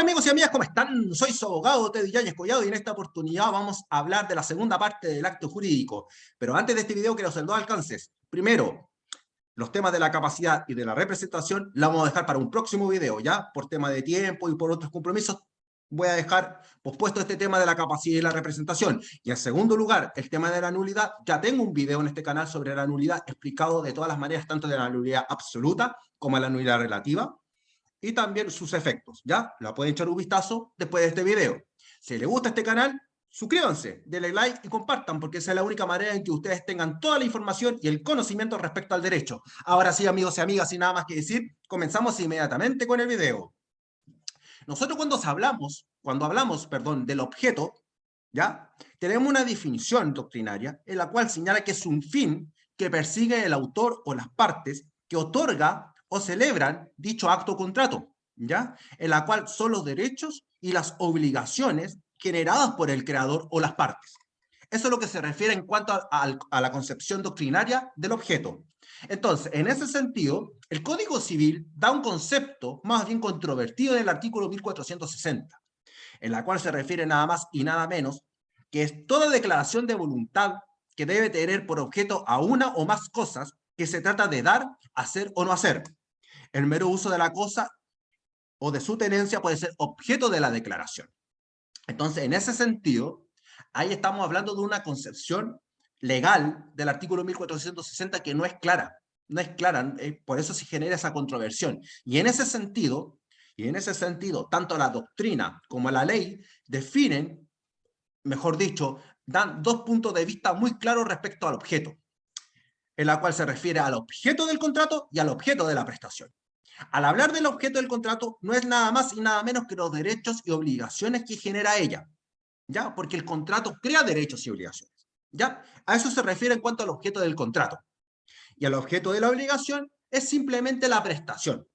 amigos y amigas, ¿cómo están? Soy su abogado Teddy Yáñez Collado y en esta oportunidad vamos a hablar de la segunda parte del acto jurídico. Pero antes de este video quiero hacer dos alcances. Primero, los temas de la capacidad y de la representación la vamos a dejar para un próximo video, ¿ya? Por tema de tiempo y por otros compromisos voy a dejar pospuesto este tema de la capacidad y la representación. Y en segundo lugar, el tema de la nulidad. Ya tengo un video en este canal sobre la nulidad explicado de todas las maneras, tanto de la nulidad absoluta como de la nulidad relativa, y también sus efectos, ¿ya? La pueden echar un vistazo después de este video. Si les gusta este canal, suscríbanse, denle like y compartan, porque esa es la única manera en que ustedes tengan toda la información y el conocimiento respecto al derecho. Ahora sí, amigos y amigas, sin nada más que decir, comenzamos inmediatamente con el video. Nosotros cuando hablamos, del objeto, ¿ya? Tenemos una definición doctrinaria en la cual señala que es un fin que persigue el autor o las partes que otorga o celebran dicho acto o contrato, ¿ya? En la cual son los derechos y las obligaciones generadas por el creador o las partes. Eso es lo que se refiere en cuanto a la concepción doctrinaria del objeto. Entonces, en ese sentido, el Código Civil da un concepto más bien controvertido en el artículo 1460, en la cual se refiere nada más y nada menos que es toda declaración de voluntad que debe tener por objeto a una o más cosas que se trata de dar, hacer o no hacer. El mero uso de la cosa o de su tenencia puede ser objeto de la declaración. Entonces, en ese sentido, ahí estamos hablando de una concepción legal del artículo 1460 que no es clara. No es clara, por eso se genera esa controversión. Y en ese sentido, tanto la doctrina como la ley definen, mejor dicho, dan dos puntos de vista muy claros respecto al objeto, en la cual se refiere al objeto del contrato y al objeto de la prestación. Al hablar del objeto del contrato, no es nada más y nada menos que los derechos y obligaciones que genera ella, ¿ya? Porque el contrato crea derechos y obligaciones, ¿ya? A eso se refiere en cuanto al objeto del contrato. Y al objeto de la obligación es simplemente la prestación,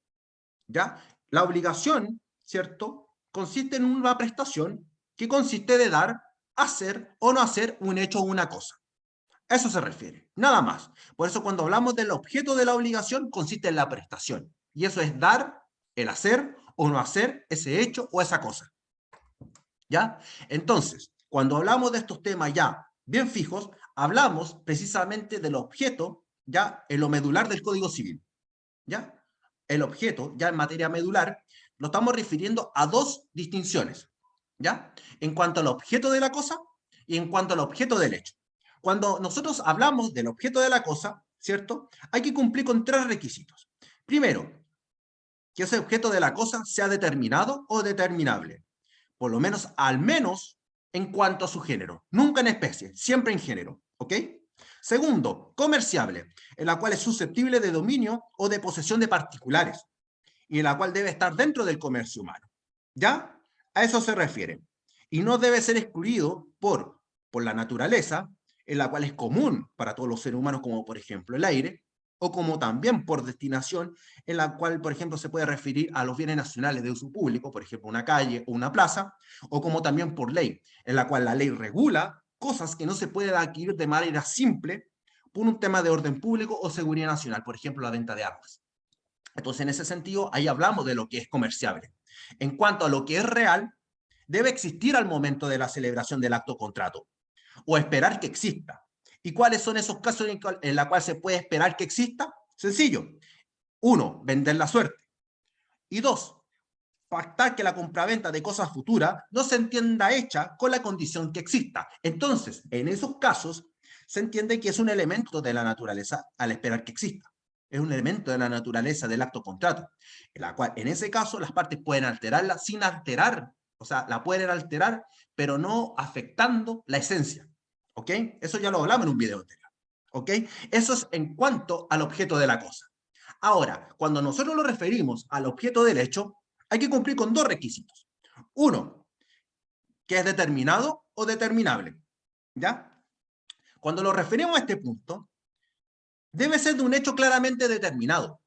¿ya? La obligación, ¿cierto?, consiste en una prestación que consiste de dar, hacer o no hacer un hecho o una cosa. A eso se refiere, nada más. Por eso cuando hablamos del objeto de la obligación, consiste en la prestación. Y eso es dar, el hacer o no hacer ese hecho o esa cosa, ¿ya? Entonces, cuando hablamos de estos temas ya bien fijos, hablamos precisamente del objeto, ya en lo medular del Código Civil, ¿ya? El objeto, ya en materia medular, lo estamos refiriendo a dos distinciones, ¿ya? En cuanto al objeto de la cosa y en cuanto al objeto del hecho. Cuando nosotros hablamos del objeto de la cosa, ¿cierto? Hay que cumplir con tres requisitos. Primero, que ese objeto de la cosa sea determinado o determinable. Por lo menos, al menos, en cuanto a su género. Nunca en especie, siempre en género, ¿ok? Segundo, comerciable, en la cual es susceptible de dominio o de posesión de particulares, y en la cual debe estar dentro del comercio humano. ¿Ya? A eso se refiere. Y no debe ser excluido por la naturaleza, en la cual es común para todos los seres humanos, como por ejemplo el aire, o como también por destinación, en la cual, por ejemplo, se puede referir a los bienes nacionales de uso público, por ejemplo, una calle o una plaza, o como también por ley, en la cual la ley regula cosas que no se pueden adquirir de manera simple por un tema de orden público o seguridad nacional, por ejemplo, la venta de armas. Entonces, en ese sentido, ahí hablamos de lo que es comerciable. En cuanto a lo que es real, debe existir al momento de la celebración del acto contrato, o esperar que exista. ¿Y cuáles son esos casos en los cuales se puede esperar que exista? Sencillo. Uno, vender la suerte. Y dos, pactar que la compraventa de cosas futuras no se entienda hecha con la condición que exista. Entonces, en esos casos, se entiende que es un elemento de la naturaleza al esperar que exista. Es un elemento de la naturaleza del acto contrato, en la cual, en ese caso, las partes pueden alterarla sin alterar, o sea, la pueden alterar, pero no afectando la esencia. ¿Ok? Eso ya lo hablamos en un video anterior. ¿Ok? Eso es en cuanto al objeto de la cosa. Ahora, cuando nosotros lo referimos al objeto del hecho, hay que cumplir con dos requisitos. Uno, que es determinado o determinable, ¿ya? Cuando lo referimos a este punto, debe ser de un hecho claramente determinado.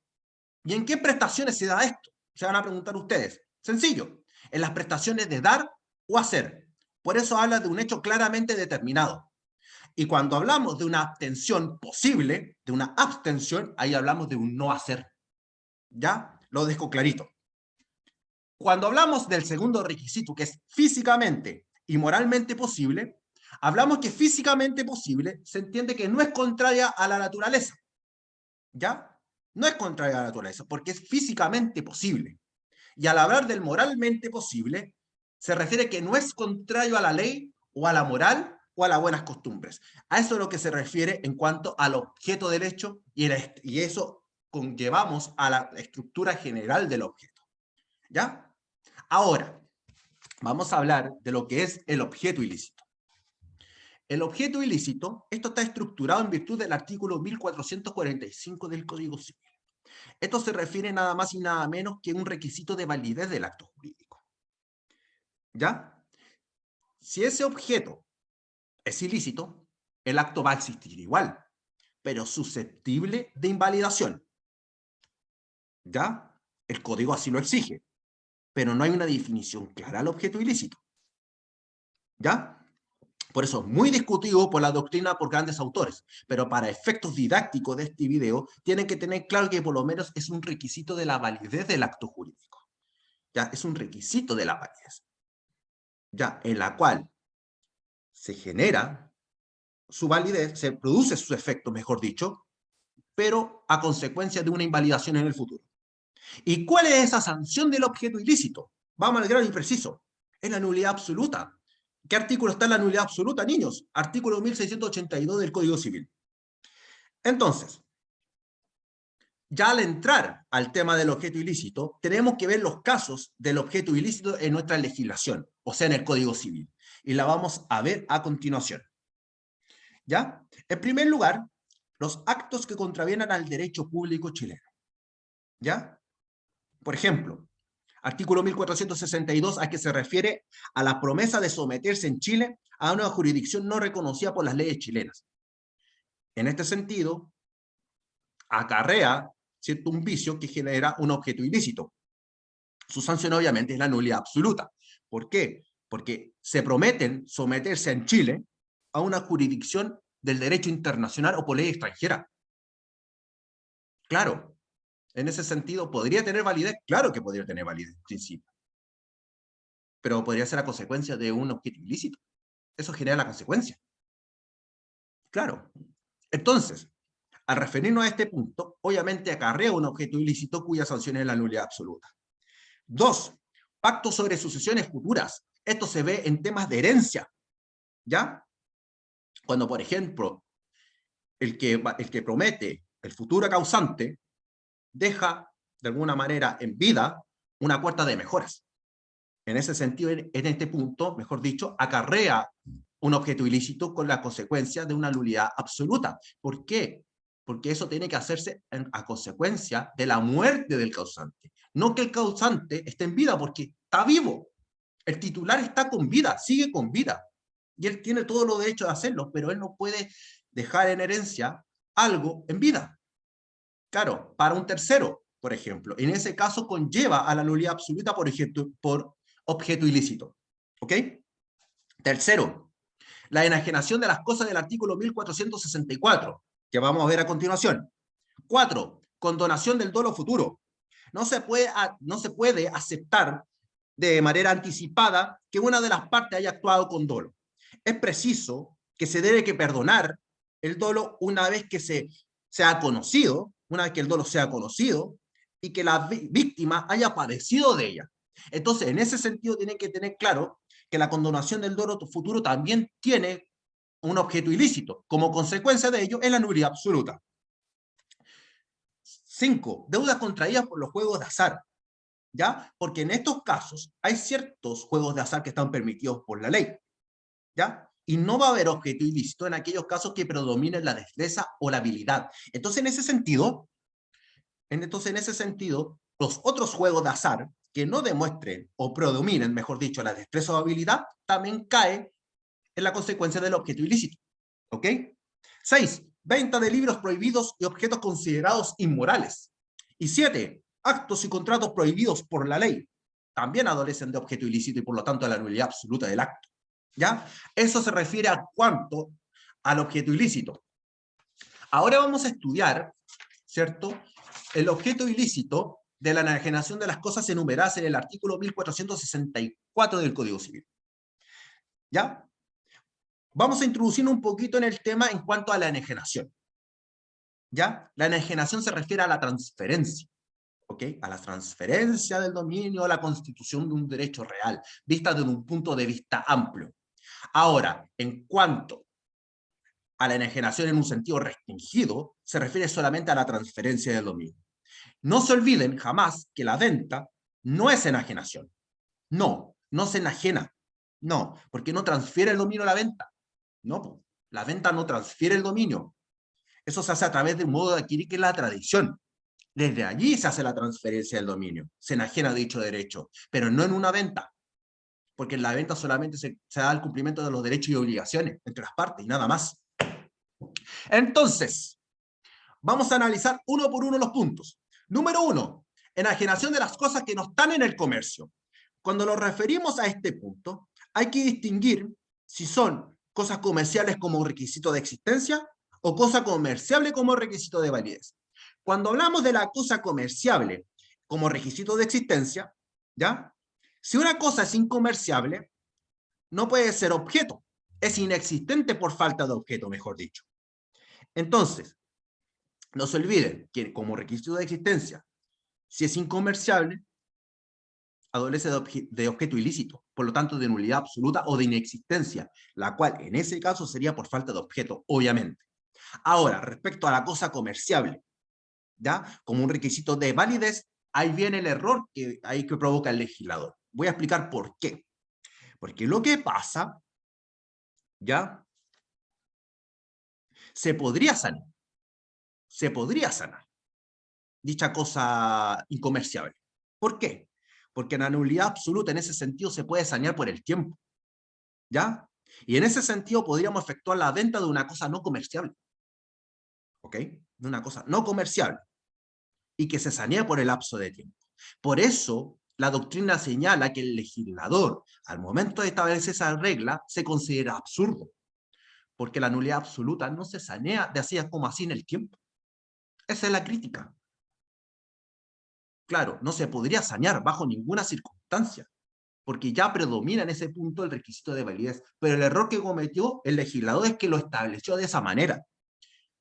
¿Y en qué prestaciones se da esto? Se van a preguntar ustedes. Sencillo, en las prestaciones de dar o hacer. Por eso habla de un hecho claramente determinado. Y cuando hablamos de una abstención posible, de una abstención, ahí hablamos de un no hacer. ¿Ya? Lo dejo clarito. Cuando hablamos del segundo requisito, que es físicamente y moralmente posible, hablamos que físicamente posible se entiende que no es contraria a la naturaleza. ¿Ya? No es contraria a la naturaleza, porque es físicamente posible. Y al hablar del moralmente posible, se refiere que no es contrario a la ley o a la moral o a las buenas costumbres. A eso es lo que se refiere en cuanto al objeto del hecho y eso conllevamos a la estructura general del objeto. ¿Ya? Ahora, vamos a hablar de lo que es el objeto ilícito. El objeto ilícito, esto está estructurado en virtud del artículo 1445 del Código Civil. Esto se refiere nada más y nada menos que un requisito de validez del acto jurídico. ¿Ya? Si ese objeto es ilícito, el acto va a existir igual, pero susceptible de invalidación. ¿Ya? El código así lo exige, pero no hay una definición clara al objeto ilícito. ¿Ya? Por eso es muy discutido por la doctrina por grandes autores, pero para efectos didácticos de este video tienen que tener claro que por lo menos es un requisito de la validez del acto jurídico. ¿Ya? Es un requisito de la validez. ¿Ya? En la cual se genera su validez, se produce su efecto, mejor dicho, pero a consecuencia de una invalidación en el futuro. ¿Y cuál es esa sanción del objeto ilícito? Vamos al grano y preciso. Es la nulidad absoluta. ¿Qué artículo está en la nulidad absoluta, niños? Artículo 1682 del Código Civil. Entonces, ya al entrar al tema del objeto ilícito, tenemos que ver los casos del objeto ilícito en nuestra legislación, o sea, en el Código Civil. Y la vamos a ver a continuación. ¿Ya? En primer lugar, los actos que contravienen al derecho público chileno. ¿Ya? Por ejemplo, artículo 1462, a que se refiere a la promesa de someterse en Chile a una jurisdicción no reconocida por las leyes chilenas. En este sentido, acarrea, ¿cierto?, un vicio que genera un objeto ilícito. Su sanción obviamente es la nulidad absoluta. ¿Por qué? Porque se prometen someterse en Chile a una jurisdicción del derecho internacional o por ley extranjera. Claro, en ese sentido, ¿podría tener validez? Claro que podría tener validez en principio. Pero podría ser a consecuencia de un objeto ilícito. Eso genera la consecuencia. Claro. Entonces, al referirnos a este punto, obviamente acarrea un objeto ilícito cuya sanción es la nulidad absoluta. 2. Pacto sobre sucesiones futuras. Esto se ve en temas de herencia. ¿Ya? Cuando, por ejemplo, el que promete el futuro causante deja, de alguna manera, en vida una puerta de mejoras. En ese sentido, en este punto, mejor dicho, acarrea un objeto ilícito con la consecuencia de una nulidad absoluta. ¿Por qué? Porque eso tiene que hacerse a consecuencia de la muerte del causante. No que el causante esté en vida, porque está vivo. El titular está con vida, sigue con vida. Y él tiene todos los derechos de hacerlo, pero él no puede dejar en herencia algo en vida. Claro, para un tercero, por ejemplo. En ese caso conlleva a la nulidad absoluta por objeto ilícito. ¿Ok? Tercero, la enajenación de las cosas del artículo 1464, que vamos a ver a continuación. 4. Condonación del dolo futuro. No se puede aceptar de manera anticipada que una de las partes haya actuado con dolo. Es preciso que se debe perdonar el dolo una vez que sea conocido, una vez que el dolo sea conocido y que la víctima haya padecido de ella. Entonces, en ese sentido, tienen que tener claro que la condonación del dolo futuro también tiene un objeto ilícito. Como consecuencia de ello, es la nulidad absoluta. 5. Deudas contraídas por los juegos de azar. ¿Ya? Porque en estos casos hay ciertos juegos de azar que están permitidos por la ley. ¿Ya? Y no va a haber objeto ilícito en aquellos casos que predominen la destreza o la habilidad. Entonces, en ese sentido, los otros juegos de azar que no demuestren o predominen, mejor dicho, la destreza o habilidad, también caen en la consecuencia del objeto ilícito. ¿Ok? 6. Venta de libros prohibidos y objetos considerados inmorales. Y 7. Actos y contratos prohibidos por la ley. También adolecen de objeto ilícito y por lo tanto de la nulidad absoluta del acto. ¿Ya? Eso se refiere a cuanto al objeto ilícito. Ahora vamos a estudiar, ¿cierto?, el objeto ilícito de la enajenación de las cosas enumeradas en el artículo 1464 del Código Civil. ¿Ya? Vamos a introducir un poquito en el tema en cuanto a la enajenación. ¿Ya? La enajenación se refiere a la transferencia, ¿ok? A la transferencia del dominio, a la constitución de un derecho real, vista desde un punto de vista amplio. Ahora, en cuanto a la enajenación en un sentido restringido, se refiere solamente a la transferencia del dominio. No se olviden jamás que la venta no es enajenación. No, no se enajena. No, porque no transfiere el dominio a la venta. No, la venta no transfiere el dominio. Eso se hace a través de un modo de adquirir que es la tradición. Desde allí se hace la transferencia del dominio. Se enajena dicho derecho, pero no en una venta. Porque en la venta solamente se da el cumplimiento de los derechos y obligaciones entre las partes y nada más. Entonces, vamos a analizar uno por uno los puntos. Número 1, enajenación de las cosas que no están en el comercio. Cuando nos referimos a este punto, hay que distinguir si son cosas comerciales como requisito de existencia o cosa comerciable como requisito de validez. Cuando hablamos de la cosa comerciable como requisito de existencia, ¿ya? Si una cosa es incomerciable, no puede ser objeto. Es inexistente por falta de objeto, mejor dicho. Entonces, no se olviden que como requisito de existencia, si es incomerciable, adolece de objeto ilícito, por lo tanto de nulidad absoluta o de inexistencia, la cual en ese caso sería por falta de objeto, obviamente. Ahora, respecto a la cosa comerciable, ¿ya? Como un requisito de validez, ahí viene el error que provoca el legislador. Voy a explicar por qué. Porque lo que pasa, ¿ya? Se podría sanar dicha cosa incomerciable. ¿Por qué? Porque la nulidad absoluta en ese sentido se puede sanear por el tiempo, ¿ya? Y en ese sentido podríamos efectuar la venta de una cosa no comerciable, ¿ok? De una cosa no comerciable y que se sanee por el lapso de tiempo. Por eso, la doctrina señala que el legislador, al momento de establecer esa regla, se considera absurdo, porque la nulidad absoluta no se sanea de así como así en el tiempo. Esa es la crítica. Claro, no se podría sanear bajo ninguna circunstancia, porque ya predomina en ese punto el requisito de validez. Pero el error que cometió el legislador es que lo estableció de esa manera,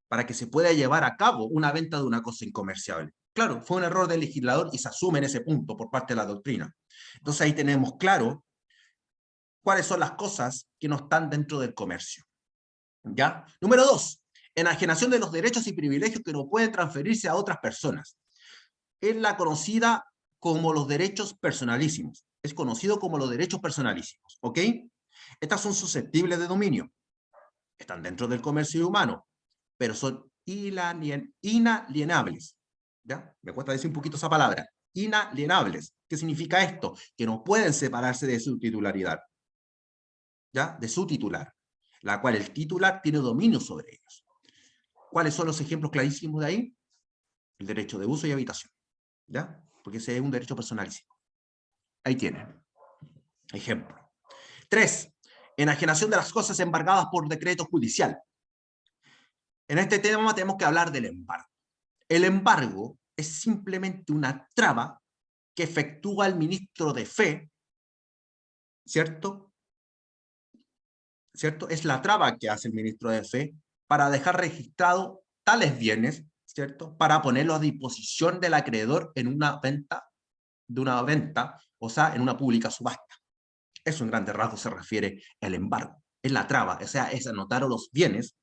para que se pueda llevar a cabo una venta de una cosa incomerciable. Claro, fue un error del legislador y se asume en ese punto por parte de la doctrina. Entonces ahí tenemos claro cuáles son las cosas que no están dentro del comercio. ¿Ya? Número 2, enajenación de los derechos y privilegios que no pueden transferirse a otras personas. Es la conocida como los derechos personalísimos. Es conocido como los derechos personalísimos, ¿ok? Estas son susceptibles de dominio. Están dentro del comercio humano, pero son inalienables. ¿Ya? Me cuesta decir un poquito esa palabra. Inalienables. ¿Qué significa esto? Que no pueden separarse de su titularidad. ¿Ya? De su titular, la cual el titular tiene dominio sobre ellos. ¿Cuáles son los ejemplos clarísimos de ahí? El derecho de uso y habitación. ¿Ya? Porque ese es un derecho personalísimo. Ahí tienen. Ejemplo. 3. Enajenación de las cosas embargadas por decreto judicial. En este tema tenemos que hablar del embargo. El embargo es simplemente una traba que efectúa el ministro de fe, ¿cierto? ¿Cierto? Es la traba que hace el ministro de fe para dejar registrado tales bienes, ¿cierto? Para ponerlo a disposición del acreedor en una venta, o sea, en una pública subasta. Eso en grandes rasgos se refiere al embargo. Es la traba, o sea, es anotar los bienes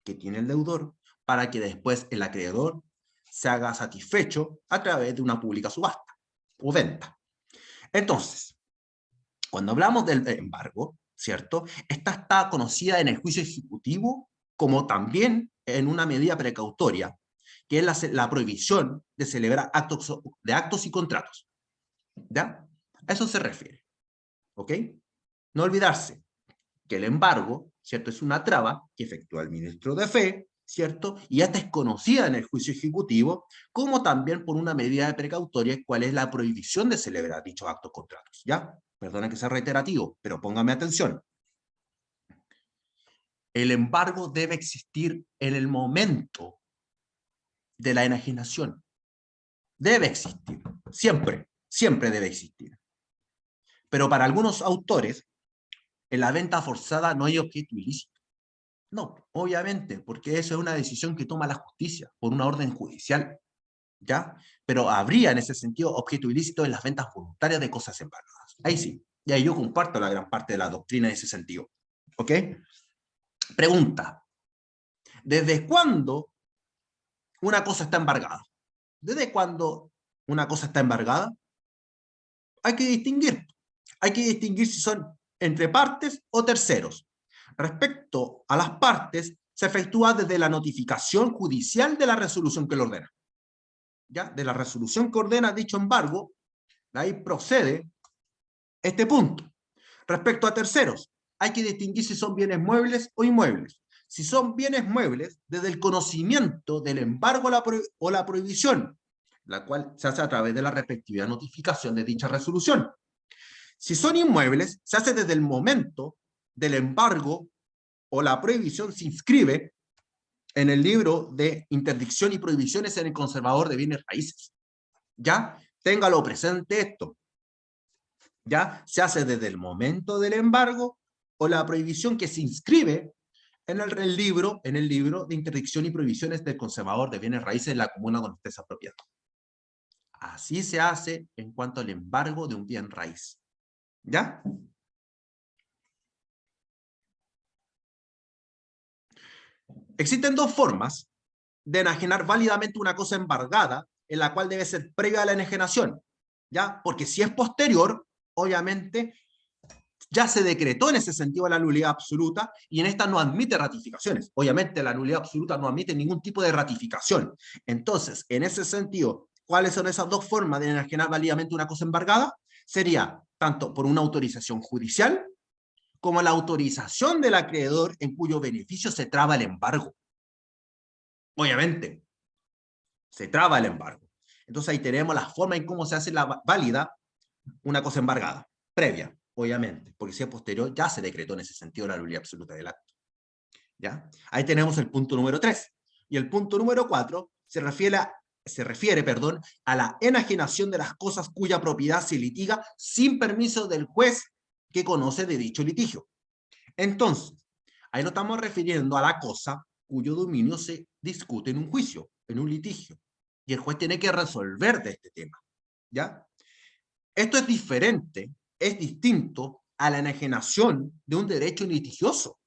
que tiene el deudor para que después el acreedor se haga satisfecho a través de una pública subasta o venta. Entonces, cuando hablamos del embargo, ¿cierto? Esta está conocida en el juicio ejecutivo como también en una medida precautoria, que es la prohibición de celebrar actos y contratos. ¿Ya? A eso se refiere. ¿Ok? No olvidarse que el embargo, ¿cierto? Es una traba que efectúa el ministro de fe, ¿cierto? Y esta es conocida en el juicio ejecutivo como también por una medida de precautoria, cuál es la prohibición de celebrar dichos actos contratos, ¿ya? Perdona que sea reiterativo, pero póngame atención. El embargo debe existir en el momento de la enajenación. Debe existir, siempre, siempre debe existir. Pero para algunos autores, en la venta forzada no hay objeto ilícito. No, obviamente, porque eso es una decisión que toma la justicia por una orden judicial, ¿ya? Pero habría en ese sentido objeto ilícito en las ventas voluntarias de cosas embargadas. Ahí sí, y ahí yo comparto la gran parte de la doctrina en ese sentido. ¿Ok? Pregunta, ¿desde cuándo una cosa está embargada? ¿Desde cuándo una cosa está embargada? Hay que distinguir. Hay que distinguir si son entre partes o terceros. Respecto a las partes, se efectúa desde la notificación judicial de la resolución que lo ordena. ¿Ya? De la resolución que ordena dicho embargo, de ahí procede este punto. Respecto a terceros, hay que distinguir si son bienes muebles o inmuebles. Si son bienes muebles, desde el conocimiento del embargo o la prohibición, la cual se hace a través de la respectiva notificación de dicha resolución. Si son inmuebles, se hace desde el momento del embargo o la prohibición se inscribe en el libro de interdicción y prohibiciones en el conservador de bienes raíces. ¿Ya? Téngalo presente esto. ¿Ya? Se hace desde el momento del embargo o la prohibición que se inscribe en el libro de interdicción y prohibiciones del conservador de bienes raíces en la comuna donde esté esa propiedad. Así se hace en cuanto al embargo de un bien raíz. ¿Ya? Existen dos formas de enajenar válidamente una cosa embargada, en la cual debe ser previa a la enajenación, ¿ya? Porque si es posterior, obviamente, ya se decretó en ese sentido la nulidad absoluta y en esta no admite ratificaciones. Obviamente, la nulidad absoluta no admite ningún tipo de ratificación. Entonces, en ese sentido, ¿cuáles son esas dos formas de enajenar válidamente una cosa embargada? Sería tanto por una autorización judicial como la autorización del acreedor en cuyo beneficio se traba el embargo. Obviamente, se traba el embargo. Entonces ahí tenemos la forma en cómo se hace la válida una cosa embargada, previa, obviamente, porque si es posterior ya se decretó en ese sentido la nulidad absoluta del acto. ¿Ya? Ahí tenemos el punto número 3. Y el punto número 4 se refiere, a la enajenación de las cosas cuya propiedad se litiga sin permiso del juez que conoce de dicho litigio. Entonces, ahí nos estamos refiriendo a la cosa cuyo dominio se discute en un juicio, en un litigio. Y el juez tiene que resolver de este tema. ¿Ya? Esto es diferente, es distinto a la enajenación de un derecho litigioso.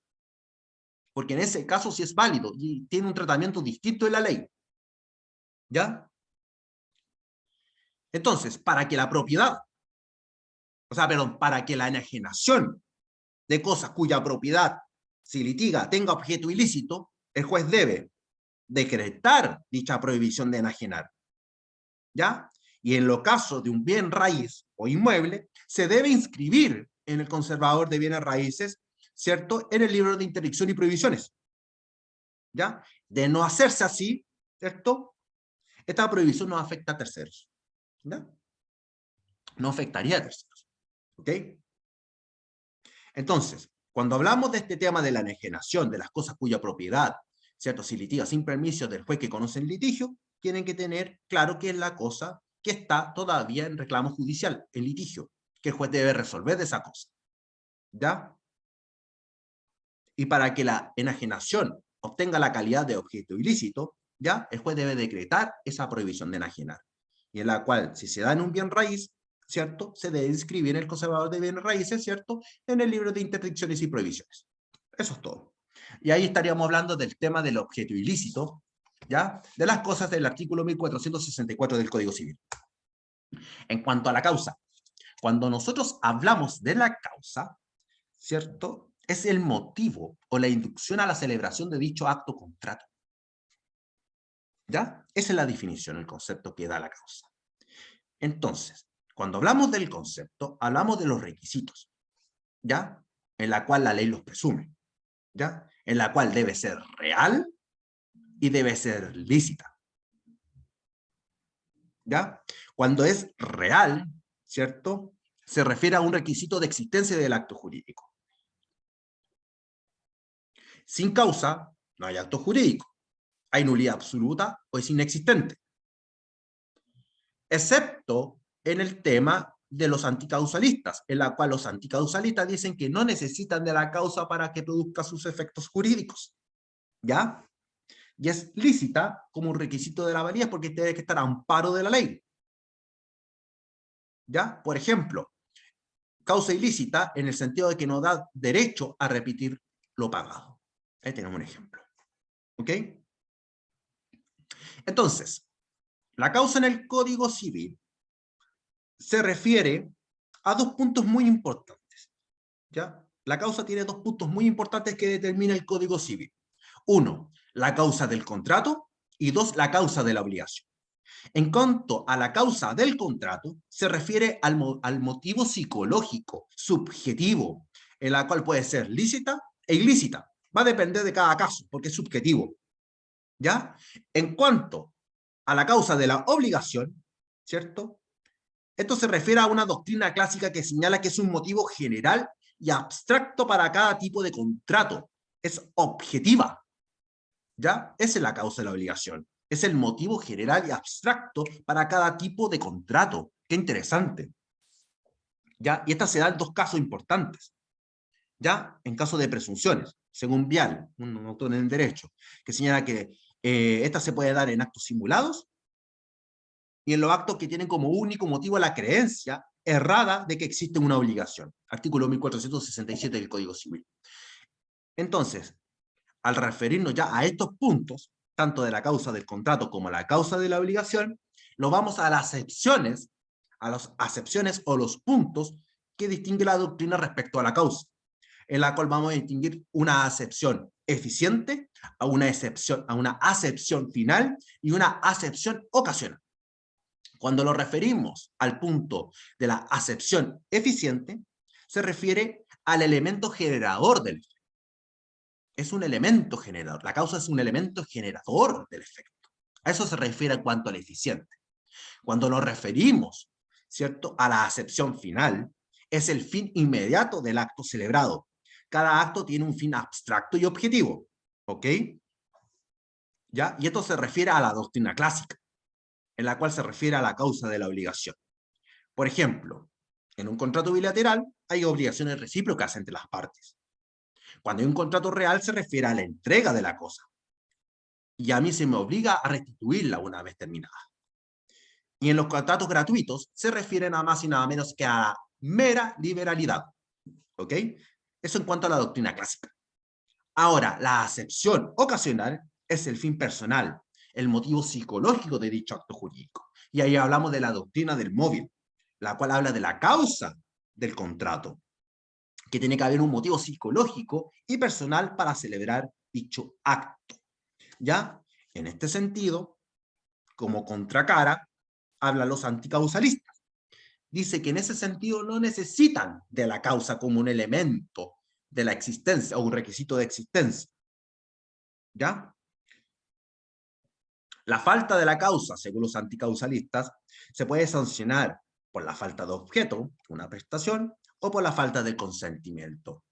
Porque en ese caso sí es válido y tiene un tratamiento distinto en la ley. ¿Ya? Entonces, para que la propiedad, para que la enajenación de cosas cuya propiedad se litiga tenga objeto ilícito, el juez debe decretar dicha prohibición de enajenar. ¿Ya? Y en los casos de un bien raíz o inmueble, se debe inscribir en el conservador de bienes raíces, ¿cierto? En el libro de interdicción y prohibiciones. ¿Ya? De no hacerse así, ¿cierto? Esta prohibición no afecta a terceros. ¿Ya? No afectaría a terceros. ¿Ok? Entonces, cuando hablamos de este tema de la enajenación de las cosas cuya propiedad, ¿cierto? Si litiga sin permiso del juez que conoce el litigio, tienen que tener claro que es la cosa que está todavía en reclamo judicial, en litigio, que el juez debe resolver de esa cosa. ¿Ya? Y para que la enajenación obtenga la calidad de objeto ilícito, ¿ya? El juez debe decretar esa prohibición de enajenar, y en la cual, si se da en un bien raíz, ¿cierto? Se debe inscribir en el conservador de bienes raíces, ¿cierto? En el libro de interdicciones y prohibiciones. Eso es todo. Y ahí estaríamos hablando del tema del objeto ilícito, ¿ya? De las cosas del artículo 1464 del Código Civil. En cuanto a la causa, cuando nosotros hablamos de la causa, ¿cierto? Es el motivo o la inducción a la celebración de dicho acto o contrato. ¿Ya? Esa es la definición, el concepto que da la causa. Entonces, cuando hablamos del concepto, hablamos de los requisitos, ¿ya? En la cual la ley los presume, ¿ya? En la cual debe ser real y debe ser lícita, ¿ya? Cuando es real, ¿cierto? Se refiere a un requisito de existencia del acto jurídico. Sin causa, no hay acto jurídico. Hay nulidad absoluta o es inexistente. excepto en el tema de los anticausalistas, en la cual los anticausalistas dicen que no necesitan de la causa para que produzca sus efectos jurídicos, ¿ya? Y es lícita como un requisito de la validez porque tiene que estar a amparo de la ley, ¿ya? Por ejemplo, causa ilícita en el sentido de que no da derecho a repetir lo pagado. Ahí tenemos un ejemplo, ¿ok? Entonces, la causa en el Código Civil se refiere a dos puntos muy importantes, ¿ya? La causa tiene dos puntos muy importantes que determina el Código Civil. Uno, la causa del contrato, y dos, la causa de la obligación. En cuanto a la causa del contrato, se refiere al motivo psicológico, subjetivo, en la cual puede ser lícita e ilícita. Va a depender de cada caso, porque es subjetivo, ¿ya? En cuanto a la causa de la obligación, ¿cierto? Esto se refiere a una doctrina clásica que señala que es un motivo general y abstracto para cada tipo de contrato. Es objetiva, ¿ya? Esa es la causa de la obligación. Es el motivo general y abstracto para cada tipo de contrato. Qué interesante, ¿ya? Y esta se da en dos casos importantes, ¿ya? En caso de presunciones, según Vial, un autor en el derecho, que señala que esta se puede dar en actos simulados y en los actos que tienen como único motivo la creencia errada de que existe una obligación. Artículo 1467 del Código Civil. Entonces, al referirnos ya a estos puntos, tanto de la causa del contrato como la causa de la obligación, nos vamos a las acepciones o los puntos que distingue la doctrina respecto a la causa, en la cual vamos a distinguir una acepción eficiente, a una acepción final y una acepción ocasional. Cuando lo referimos al punto de la acepción eficiente, se refiere al elemento generador del efecto. Es un elemento generador. La causa es un elemento generador del efecto. A eso se refiere en cuanto al eficiente. Cuando nos referimos, ¿cierto?, a la acepción final, es el fin inmediato del acto celebrado. Cada acto tiene un fin abstracto y objetivo, ¿ok? ¿Ya? Y esto se refiere a la doctrina clásica, en la cual se refiere a la causa de la obligación. Por ejemplo, en un contrato bilateral hay obligaciones recíprocas entre las partes. Cuando hay un contrato real se refiere a la entrega de la cosa. Y a mí se me obliga a restituirla una vez terminada. Y en los contratos gratuitos se refiere nada más y nada menos que a la mera liberalidad. ¿Ok? Eso en cuanto a la doctrina clásica. Ahora, la acepción ocasional es el fin personal, el motivo psicológico de dicho acto jurídico. Y ahí hablamos de la doctrina del móvil, la cual habla de la causa del contrato, que tiene que haber un motivo psicológico y personal para celebrar dicho acto. ¿Ya? En este sentido, como contracara, hablan los anticausalistas. Dice que en ese sentido no necesitan de la causa como un elemento de la existencia o un requisito de existencia. ¿Ya? La falta de la causa, según los anticausalistas, se puede sancionar por la falta de objeto, una prestación, o por la falta de consentimiento,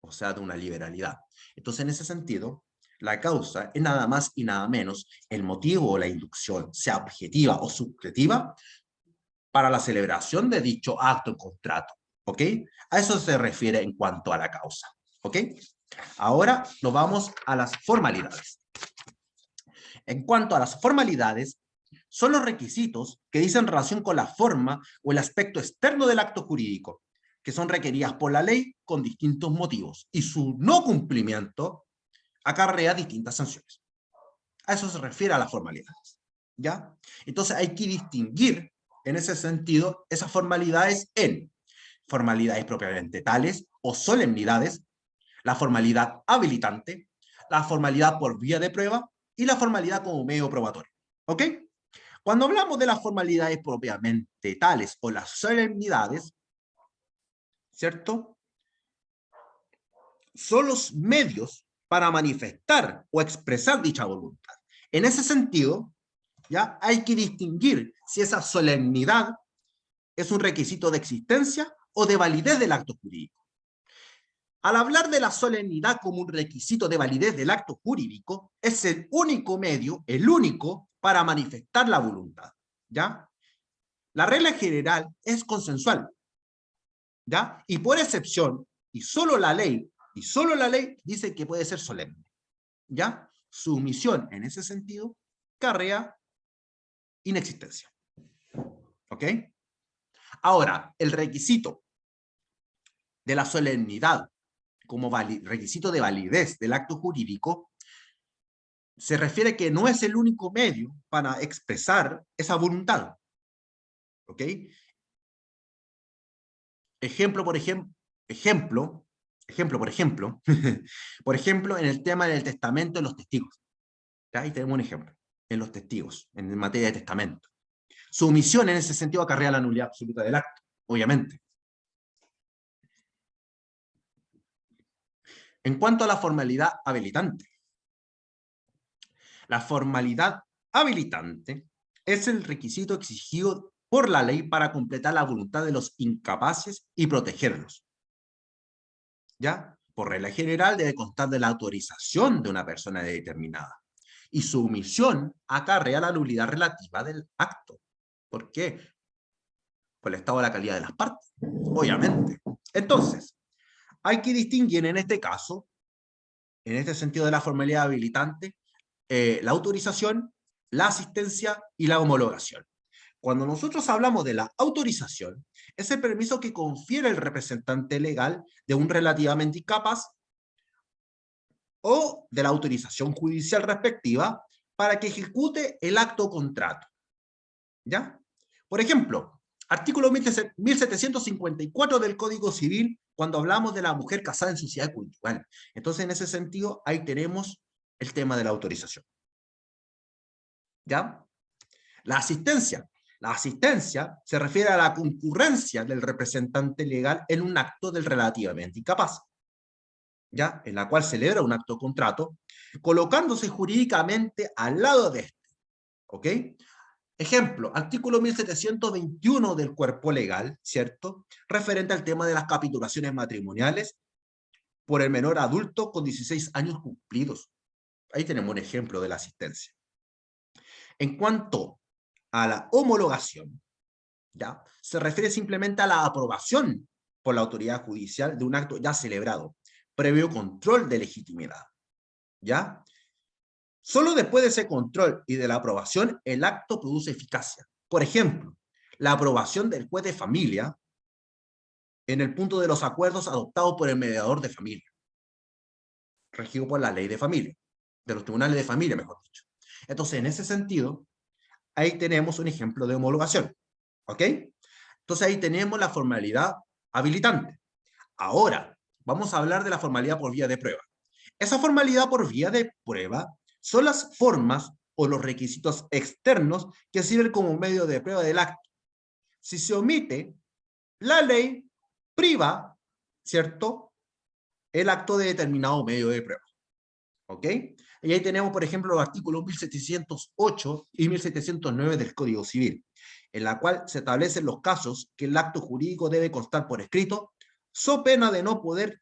o sea, de una liberalidad. Entonces, en ese sentido, la causa es nada más y nada menos el motivo o la inducción, sea objetiva o subjetiva, para la celebración de dicho acto o contrato. ¿Ok? A eso se refiere en cuanto a la causa. ¿Ok? Ahora nos vamos a las formalidades. En cuanto a las formalidades, son los requisitos que dicen relación con la forma o el aspecto externo del acto jurídico, que son requeridas por la ley con distintos motivos, y su no cumplimiento acarrea distintas sanciones. A eso se refiere a las formalidades, ¿ya? Entonces hay que distinguir, en ese sentido, esas formalidades en formalidades propiamente tales o solemnidades, la formalidad habilitante, la formalidad por vía de prueba y la formalidad como medio probatorio. ¿Ok? Cuando hablamos de las formalidades propiamente tales o las solemnidades, ¿cierto?, son los medios para manifestar o expresar dicha voluntad. En ese sentido, ¿ya?, hay que distinguir si esa solemnidad es un requisito de existencia o de validez del acto jurídico. Al hablar de la solemnidad como un requisito de validez del acto jurídico, es el único medio, el único, para manifestar la voluntad, ¿ya? La regla general es consensual, ¿ya? Y por excepción, y solo la ley dice que puede ser solemne, ¿ya? Su omisión en ese sentido carrea inexistencia, ¿ok? Ahora, el requisito de la solemnidad como requisito de validez del acto jurídico se refiere que no es el único medio para expresar esa voluntad, ¿ok? Ejemplo, por ejemplo, por ejemplo, en el tema del testamento de los testigos. ¿Ya? Ahí tenemos un ejemplo, en los testigos, en materia de testamento. Su omisión en ese sentido acarrea la nulidad absoluta del acto, obviamente. En cuanto a la formalidad habilitante. La formalidad habilitante es el requisito exigido por la ley para completar la voluntad de los incapaces y protegerlos. ¿Ya? Por regla general debe constar de la autorización de una persona determinada. Y su omisión acarrea la nulidad relativa del acto. ¿Por qué? Por el estado de la calidad de las partes, obviamente. Entonces, hay que distinguir en este caso, en este sentido de la formalidad habilitante, la autorización, la asistencia y la homologación. Cuando nosotros hablamos de la autorización, es el permiso que confiere el representante legal de un relativamente incapaz o de la autorización judicial respectiva para que ejecute el acto o contrato. ¿Ya? Por ejemplo, artículo 1754 del Código Civil, cuando hablamos de la mujer casada en sociedad conyugal. Entonces, en ese sentido, ahí tenemos el tema de la autorización. ¿Ya? La asistencia. La asistencia se refiere a la concurrencia del representante legal en un acto del relativamente incapaz, ¿ya? En la cual celebra un acto de contrato, colocándose jurídicamente al lado de este, ¿ok? Ejemplo, artículo 1721 del cuerpo legal, ¿cierto? Referente al tema de las capitulaciones matrimoniales por el menor adulto con 16 años cumplidos. Ahí tenemos un ejemplo de la asistencia. En cuanto a la homologación, ¿ya? Se refiere simplemente a la aprobación por la autoridad judicial de un acto ya celebrado, previo control de legitimidad, ¿ya? Solo después de ese control y de la aprobación, el acto produce eficacia. Por ejemplo, la aprobación del juez de familia en el punto de los acuerdos adoptados por el mediador de familia, regido por la ley de familia, de los tribunales de familia, mejor dicho. Entonces, en ese sentido, ahí tenemos un ejemplo de homologación, ¿ok? Entonces, ahí tenemos la formalidad habilitante. Ahora, vamos a hablar de la formalidad por vía de prueba. Esa formalidad por vía de prueba son las formas o los requisitos externos que sirven como medio de prueba del acto. Si se omite, la ley priva, ¿cierto?, el acto de determinado medio de prueba. ¿Ok? Y ahí tenemos, por ejemplo, los artículos 1708 y 1709 del Código Civil, en la cual se establecen los casos que el acto jurídico debe constar por escrito, so pena de no poder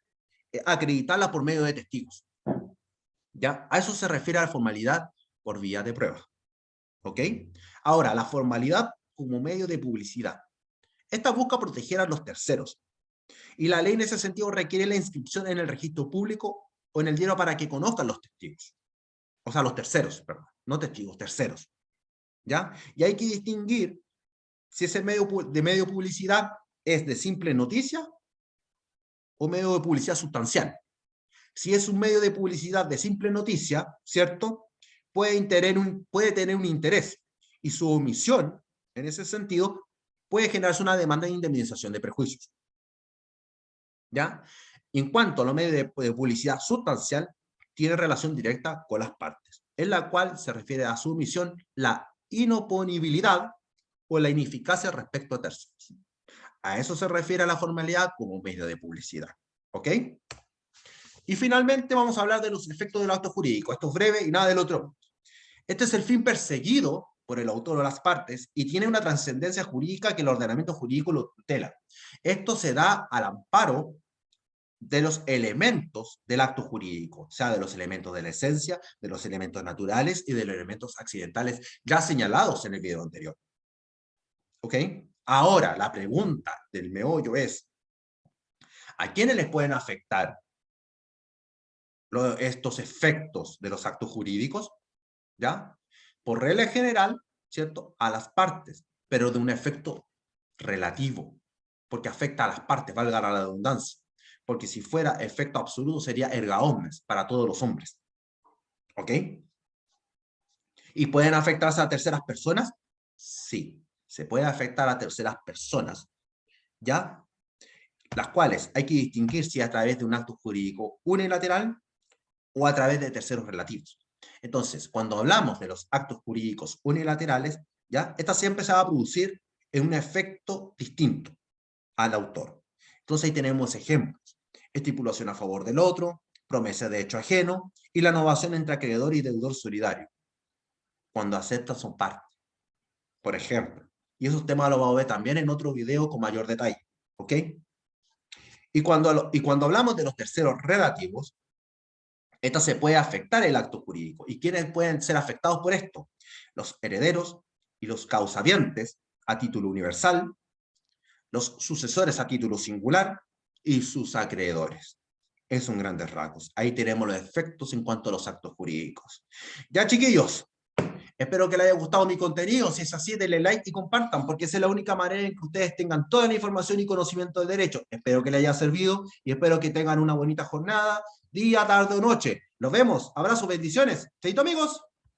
acreditarla por medio de testigos. ¿Ya? A eso se refiere a la formalidad por vía de prueba. ¿Ok? Ahora, la formalidad como medio de publicidad. Esta busca proteger a los terceros. Y la ley en ese sentido requiere la inscripción en el registro público o en el diario para que conozcan los testigos. O sea, los terceros, perdón. No testigos, terceros. ¿Ya? Y hay que distinguir si ese medio de publicidad es de simple noticia o medio de publicidad sustancial. Si es un medio de publicidad de simple noticia, ¿cierto? Puede tener un interés y su omisión, en ese sentido, puede generarse una demanda de indemnización de perjuicios. ¿Ya? En cuanto a los medios de publicidad sustancial, tiene relación directa con las partes, en la cual se refiere a su omisión la inoponibilidad o la ineficacia respecto a terceros. A eso se refiere a la formalidad como medio de publicidad. ¿Ok? Y finalmente vamos a hablar de los efectos del acto jurídico. Esto es breve y nada del otro. Este es el fin perseguido por el autor o las partes y tiene una trascendencia jurídica que el ordenamiento jurídico lo tutela. Esto se da al amparo de los elementos del acto jurídico, o sea, de los elementos de la esencia, de los elementos naturales y de los elementos accidentales ya señalados en el video anterior. ¿Ok? Ahora, la pregunta del meollo es, ¿a quiénes les pueden afectar estos efectos de los actos jurídicos? ¿Ya? Por regla general, ¿cierto? A las partes, pero de un efecto relativo, porque afecta a las partes, valga la redundancia. Porque si fuera efecto absoluto sería erga omnes, para todos los hombres. ¿Ok? ¿Y pueden afectarse a terceras personas? Sí, se puede afectar a terceras personas, ¿ya? Las cuales hay que distinguir si a través de un acto jurídico unilateral o a través de terceros relativos. Entonces, cuando hablamos de los actos jurídicos unilaterales, ¿ya? Esta siempre se va a producir en un efecto distinto al autor. Entonces ahí tenemos ejemplos: estipulación a favor del otro, promesa de hecho ajeno y la novación entre acreedor y deudor solidario, cuando aceptan son parte, por ejemplo. Y esos temas los vamos a ver también en otro video con mayor detalle, ¿ok? Y cuando hablamos de los terceros relativos, esta se puede afectar el acto jurídico. ¿Y quiénes pueden ser afectados por esto? Los herederos y los causavientes a título universal, los sucesores a título singular y sus acreedores. Es un grandes rasgos. Ahí tenemos los efectos en cuanto a los actos jurídicos. Ya, chiquillos, espero que les haya gustado mi contenido. Si es así, denle like y compartan, porque esa es la única manera en que ustedes tengan toda la información y conocimiento del derecho. Espero que les haya servido y espero que tengan una bonita jornada, día, tarde o noche. Nos vemos. Abrazos, bendiciones. Chaito, amigos.